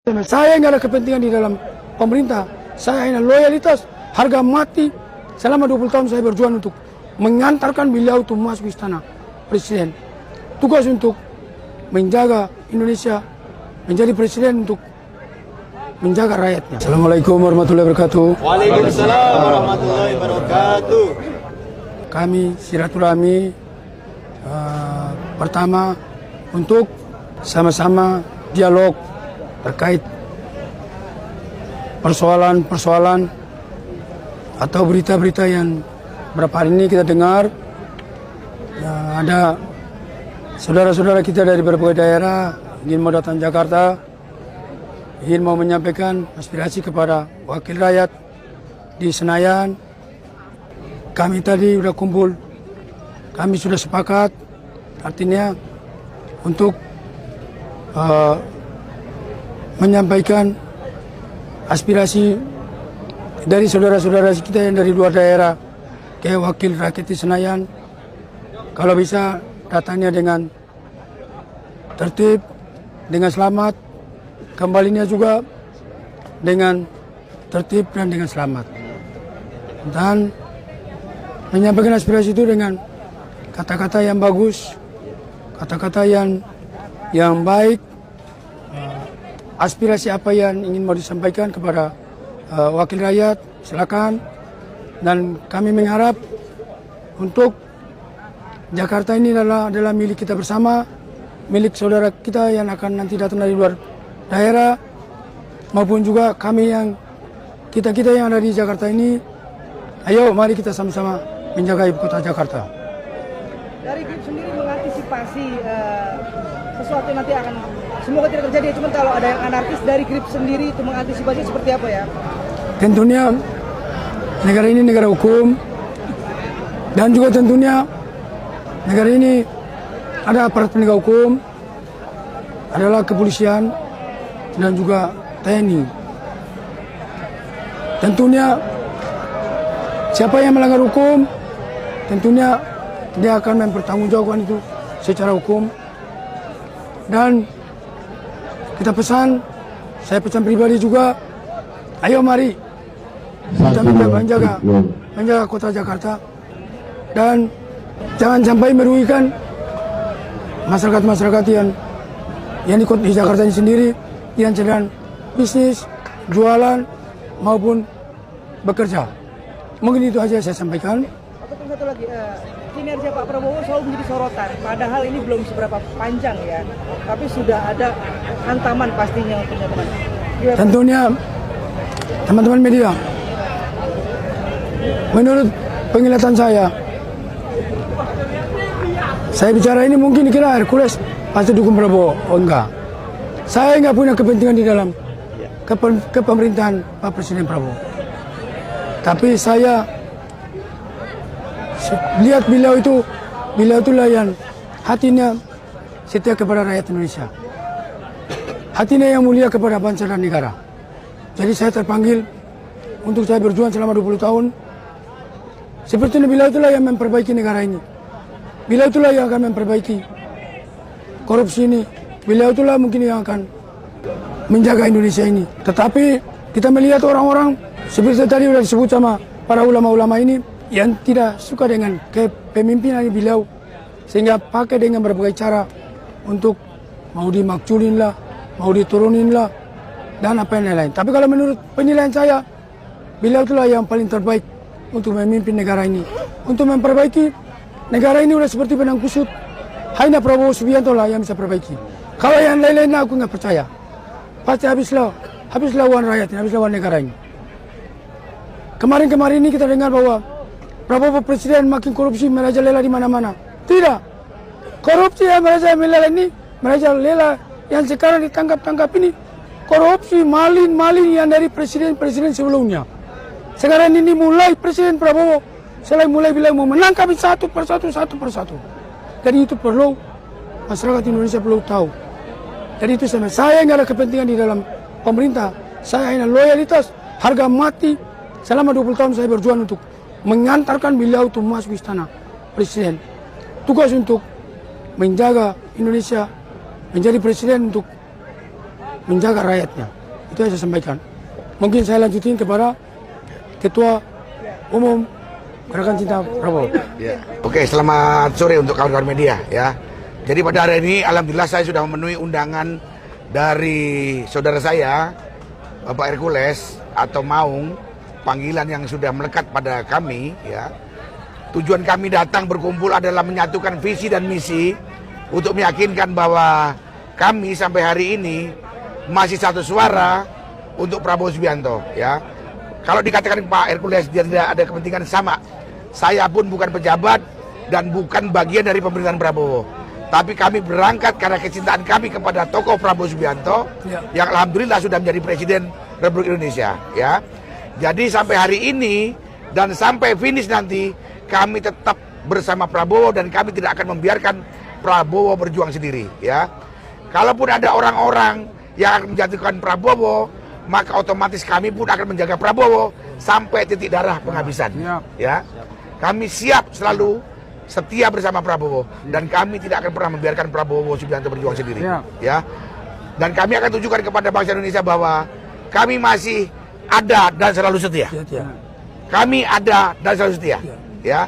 Saya nggak ada kepentingan di dalam pemerintah. Saya hanya loyalitas, harga mati. Selama 20 tahun saya berjuang untuk mengantarkan beliau itu masuk istana presiden. Tugas untuk menjaga Indonesia, menjadi presiden untuk menjaga rakyatnya. Assalamualaikum warahmatullahi wabarakatuh. Waalaikumsalam warahmatullahi wabarakatuh. Kami silaturahmi pertama untuk sama-sama dialog terkait persoalan-persoalan atau berita-berita yang beberapa hari ini kita dengar. Ada saudara-saudara kita dari berbagai daerah ingin mau datang Jakarta, ingin mau menyampaikan aspirasi kepada wakil rakyat di Senayan. Kami tadi sudah kumpul, kami sudah sepakat, artinya untuk menyampaikan aspirasi dari saudara-saudara kita yang dari luar daerah ke wakil rakyat di Senayan. Kalau bisa datangnya dengan tertib, dengan selamat, kembalinya juga dengan tertib dan dengan selamat. Dan menyampaikan aspirasi itu dengan kata-kata yang bagus, kata-kata yang baik, aspirasi apa yang ingin mau disampaikan kepada wakil rakyat, silakan. Dan kami mengharap untuk Jakarta ini adalah milik kita bersama, milik saudara kita yang akan nanti datang dari luar daerah, maupun juga kami yang kita yang ada di Jakarta ini. Ayo mari kita sama-sama menjaga ibu kota Jakarta. Dari GRIP sendiri mengantisipasi sesuatu yang nanti akan semoga tidak terjadi. Cuma kalau ada yang anarkis dari GRIP sendiri itu mengantisipasi seperti apa ya? Tentunya negara ini negara hukum, dan juga tentunya negara ini ada aparat penegak hukum, adalah kepolisian dan juga TNI. Tentunya siapa yang melanggar hukum, tentunya dia akan mempertanggungjawabkan itu secara hukum. Dan kita pesan, saya pesan pribadi juga, ayo mari kita menjaga kota Jakarta, dan jangan sampai merugikan masyarakat yang di Jakarta ini sendiri, yang sedang bisnis, jualan maupun bekerja. Mungkin itu aja saya sampaikan. Ataupun satu lagi, kinerja Pak Prabowo selalu menjadi sorotan. Padahal ini belum seberapa panjang ya, tapi sudah ada hantaman pastinya untuk teman-teman. Tentunya teman-teman media, menurut penglihatan saya bicara ini mungkin dikira Hercules pasti dukung Prabowo. Oh enggak, saya enggak punya kepentingan di dalam kepemerintahan Pak Presiden Prabowo. Tapi saya lihat beliau itulah yang hatinya setia kepada rakyat Indonesia, hatinya yang mulia kepada bangsa dan negara. Jadi saya terpanggil untuk saya berjuang selama 20 tahun. Seperti beliau itulah yang memperbaiki negara ini. Beliau itulah yang akan memperbaiki korupsi ini. Beliau itulah mungkin yang akan menjaga Indonesia ini. Tetapi kita melihat orang-orang seperti tadi sudah disebut sama para ulama-ulama ini yang tidak suka dengan kepemimpinan beliau, sehingga pakai dengan berbagai cara untuk mau dimakculin lah, mau diturunin lah, dan apa yang lain-lain. Tapi kalau menurut penilaian saya, beliau itulah yang paling terbaik untuk memimpin negara ini, untuk memperbaiki negara ini. Udah seperti benang kusut, hanya Prabowo Subianto lah yang bisa perbaiki. Kalau yang lain-lain aku nggak percaya, pasti habislah uang rakyat, habislah uang negara ini. Kemarin ini kita dengar bahwa Prabowo Presiden makin korupsi, merajalela di mana-mana. Tidak, korupsi yang merajalela ini, merajalela yang sekarang ditangkap ini, korupsi maling yang dari presiden sebelumnya. Sekarang ini mulai Presiden Prabowo, selain mulai bilang mau menangkap satu persatu. Jadi itu perlu masyarakat Indonesia perlu tahu. Jadi itu saya nggak ada kepentingan di dalam pemerintah. Saya hanya loyalitas, harga mati. Selama 20 tahun saya berjuang untuk mengantarkan beliau itu masuk istana presiden. Tugas untuk menjaga Indonesia, menjadi presiden untuk menjaga rakyatnya. Itu yang saya sampaikan. Mungkin saya lanjutin kepada Ketua Umum Gerakan Cinta Prabowo. Ya. Oke, selamat sore untuk kawan-kawan media ya. Jadi pada hari ini alhamdulillah saya sudah memenuhi undangan dari saudara saya Bapak Hercules atau Maung, panggilan yang sudah melekat pada kami ya. Tujuan kami datang berkumpul adalah menyatukan visi dan misi untuk meyakinkan bahwa kami sampai hari ini masih satu suara untuk Prabowo Subianto ya. Kalau dikatakan Pak Hercules dia tidak ada kepentingan sama, saya pun bukan pejabat dan bukan bagian dari pemerintahan Prabowo. Tapi kami berangkat karena kecintaan kami kepada tokoh Prabowo Subianto yang alhamdulillah sudah menjadi Presiden Republik Indonesia ya. Jadi sampai hari ini dan sampai finish nanti kami tetap bersama Prabowo dan kami tidak akan membiarkan Prabowo berjuang sendiri ya. Kalaupun ada orang-orang yang akan menjatuhkan Prabowo, maka otomatis kami pun akan menjaga Prabowo sampai titik darah penghabisan ya. Kami siap selalu setia bersama Prabowo dan kami tidak akan pernah membiarkan Prabowo Subianto berjuang sendiri ya. Dan kami akan tunjukkan kepada bangsa Indonesia bahwa kami masih ada dan selalu setia. Kami ada dan selalu setia ya.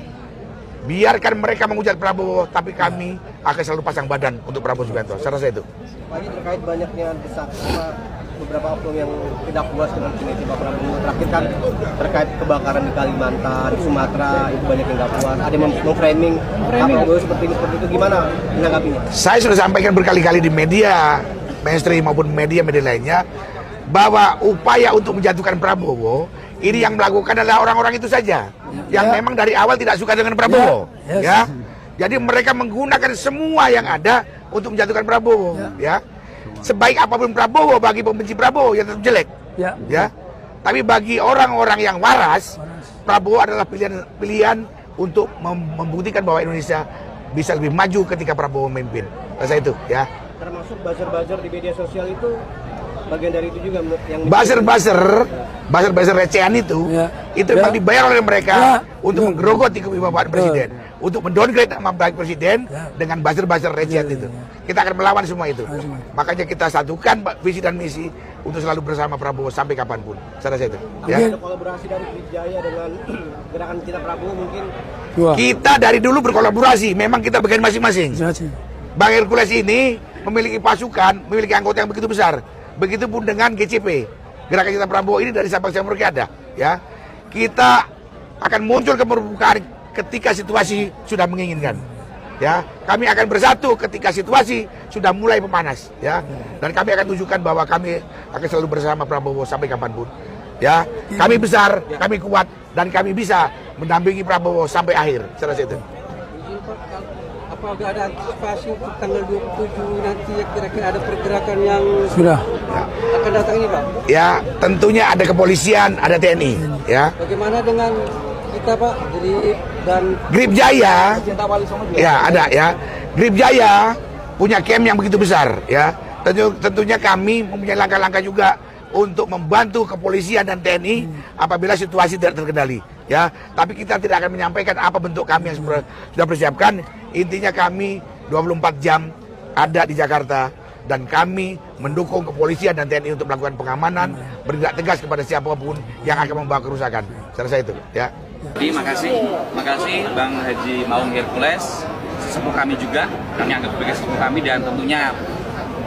Biarkan mereka menghujat Prabowo, tapi kami akan selalu pasang badan untuk Prabowo Subianto. Saya rasa itu. Pak, ini terkait banyaknya desak sama beberapa oknum yang tidak puas dengan kinerja Pak Prabowo. Terakhir kan terkait kebakaran di Kalimantan, di Sumatera, itu banyak yang nggak puas. Ada yang memframing Pak Prabowo seperti itu. Gimana menanggapinya? Saya sudah sampaikan berkali-kali di media mainstream maupun media lainnya bahwa upaya untuk menjatuhkan Prabowo ini yang melakukan adalah orang-orang itu saja yang memang dari awal tidak suka dengan Prabowo ya. Jadi mereka menggunakan semua yang ada untuk menjatuhkan Prabowo ya. Sebaik apapun Prabowo bagi pembenci Prabowo yang tetap jelek ya. Tapi bagi orang-orang yang waras, Prabowo adalah pilihan untuk membuktikan bahwa Indonesia bisa lebih maju ketika Prabowo memimpin. Rasa itu ya. Termasuk buzzer-buzzer di media sosial itu bagian dari itu juga yang buzzer recehan itu memang dibayar oleh mereka untuk menggerogoti kewibawaan presiden, untuk mendowngrade nama baik presiden dengan buzzer recehan itu. Kita akan melawan semua itu. Makanya kita satukan visi dan misi untuk selalu bersama Prabowo sampai kapanpun. Saya rasa itu. Ya. Ada kolaborasi dari Grip Jaya dengan Gerakan Cinta Prabowo mungkin. Kita dari dulu berkolaborasi, memang kita bagian masing-masing. Bang Hercules ini memiliki pasukan, memiliki anggota yang begitu besar. Begitupun dengan GCP, Gerakan Cinta Prabowo ini dari Sabang sampai Merauke ada, ya. Kita akan muncul ke permukaan ketika situasi sudah menginginkan, ya. Kami akan bersatu ketika situasi sudah mulai memanas, ya. Dan kami akan tunjukkan bahwa kami akan selalu bersama Prabowo sampai kapanpun, ya. Kami besar, kami kuat, dan kami bisa mendampingi Prabowo sampai akhir. Saya rasa itu. Apa ada antisipasi untuk tanggal 27 nanti kira-kira ada pergerakan yang Sudah akan datang ini Pak? Ya, tentunya ada kepolisian, ada TNI, ya. Bagaimana dengan kita Pak dan Grip Jaya, ya ada ya. Grip Jaya punya camp yang begitu besar, ya. Tentunya kami mempunyai langkah-langkah juga untuk membantu kepolisian dan TNI apabila situasi tidak terkendali, ya. Tapi kita tidak akan menyampaikan apa bentuk kami yang sudah persiapkan. Intinya kami 24 jam ada di Jakarta dan kami mendukung kepolisian dan TNI untuk melakukan pengamanan, bertindak tegas kepada siapapun yang akan membawa kerusakan. Saya rasa itu, ya. Jadi makasih Bang Haji Maung Hercules, sesepuh kami juga, kami anggap sebagai sesepuh kami, dan tentunya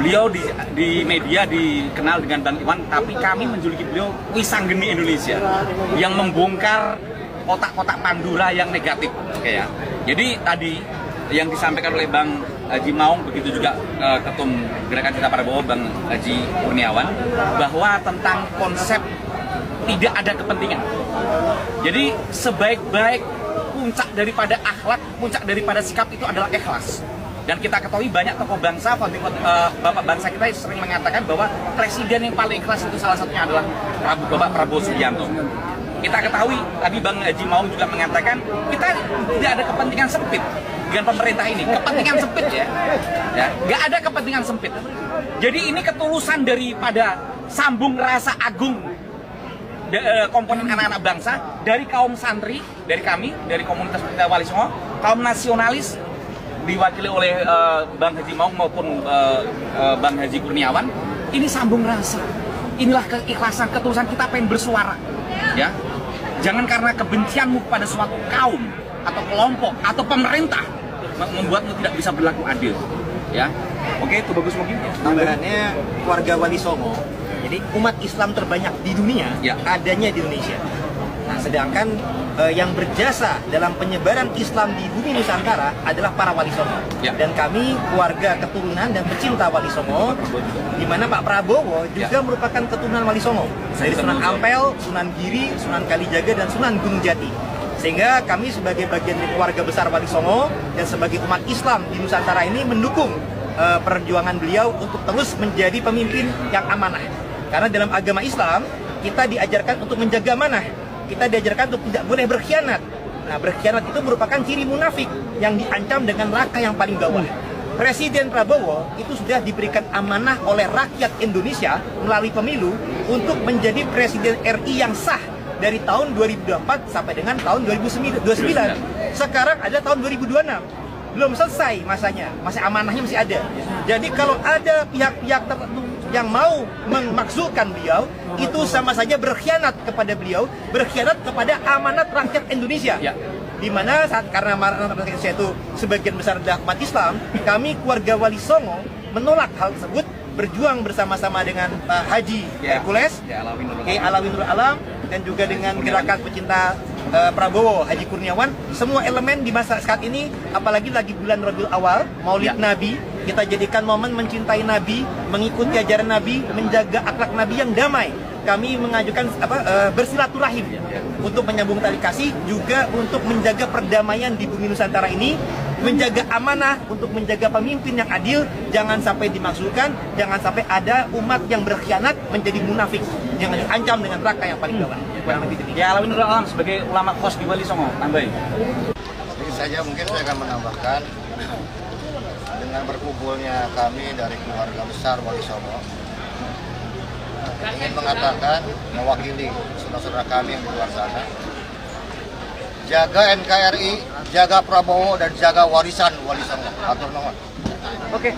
beliau di media dikenal dengan Bang Iwan, tapi kami menjuluki beliau Wisanggeni Indonesia yang membongkar kotak-kotak Pandora yang negatif, ya. Jadi tadi yang disampaikan oleh Bang Haji Maung, begitu juga Ketum Gerakan Cinta Prabowo Bang Haji Kurniawan, bahwa tentang konsep tidak ada kepentingan. Jadi sebaik-baik puncak daripada akhlak, puncak daripada sikap itu adalah ikhlas. Dan kita ketahui banyak tokoh bangsa, bapak bangsa kita sering mengatakan bahwa presiden yang paling ikhlas itu salah satunya adalah Bapak Prabowo Subianto. Kita ketahui, tadi Bang Haji Maung juga mengatakan, kita tidak ada kepentingan sempit dengan pemerintah ini. Kepentingan sempit ya, nggak ada kepentingan sempit. Jadi ini ketulusan daripada sambung rasa agung komponen anak-anak bangsa, dari kaum santri, dari kami, dari komunitas Pelita Wali Songo, kaum nasionalis, diwakili oleh Bang Haji Maung maupun Bang Haji Kurniawan, Ini sambung rasa. Inilah keikhlasan, ketulusan kita pengen bersuara. Ya, jangan karena kebencianmu pada suatu kaum atau kelompok atau pemerintah membuatmu tidak bisa berlaku adil. Ya, oke, itu bagus mungkin. Tambahannya warga Wali Songo, jadi umat Islam terbanyak di dunia Ya. adanya di Indonesia. Nah, sedangkan yang berjasa dalam penyebaran Islam di bumi Nusantara adalah para Wali Songo. Ya. Dan kami keluarga keturunan dan pecinta Wali Songo, di mana Pak Prabowo juga merupakan keturunan Wali Songo dari Sunan Ampel, Sunan Giri, Sunan Kalijaga, dan Sunan Gunung Jati. Sehingga kami sebagai bagian dari keluarga besar Wali Songo dan sebagai umat Islam di Nusantara ini mendukung perjuangan beliau untuk terus menjadi pemimpin yang amanah. Karena dalam agama Islam kita diajarkan untuk menjaga amanah. Kita diajarkan untuk tidak boleh berkhianat. Nah, berkhianat itu merupakan ciri munafik yang diancam dengan neraka yang paling bawah. Presiden Prabowo itu sudah diberikan amanah oleh rakyat Indonesia melalui pemilu untuk menjadi Presiden RI yang sah dari tahun 2024 sampai dengan tahun 2029. Sekarang ada tahun 2026. Belum selesai masanya, masih amanahnya masih ada. Jadi kalau ada pihak-pihak tertentu yang mau memakzulkan beliau, itu sama saja berkhianat kepada beliau, berkhianat kepada amanat rakyat Indonesia. Ya. Di mana saat karena amanat rakyat Indonesia itu sebagian besar adalah umat Islam, kami keluarga Wali Songo menolak hal tersebut, berjuang bersama-sama dengan Pak Haji Hercules, Kiai Alawi Nurul Alam, dan juga dengan gerakan pecinta Prabowo, Haji Kurniawan. Semua elemen di masa saat ini, apalagi lagi bulan Rabiul Awal, Maulid Nabi, kita jadikan momen mencintai Nabi, mengikuti ajaran Nabi, menjaga akhlak Nabi yang damai. Kami mengajukan bersilaturahim untuk menyambung tali kasih, juga untuk menjaga perdamaian di bumi Nusantara ini, menjaga amanah, untuk menjaga pemimpin yang adil, jangan sampai dimaksudkan, jangan sampai ada umat yang berkhianat menjadi munafik, yang diancam dengan neraka yang paling bawah. Ya, Alawi Nurul Alam sebagai ulama kos di Wali Songo, tambahin. Sedikit saja mungkin saya akan menambahkan, dengan berkumpulnya kami dari keluarga besar Wali Songo, ingin mengatakan mewakili saudara-saudara kami yang di luar sana, jaga NKRI, jaga Prabowo, dan jaga warisan Wali Songo. Atur nuhun. Oke.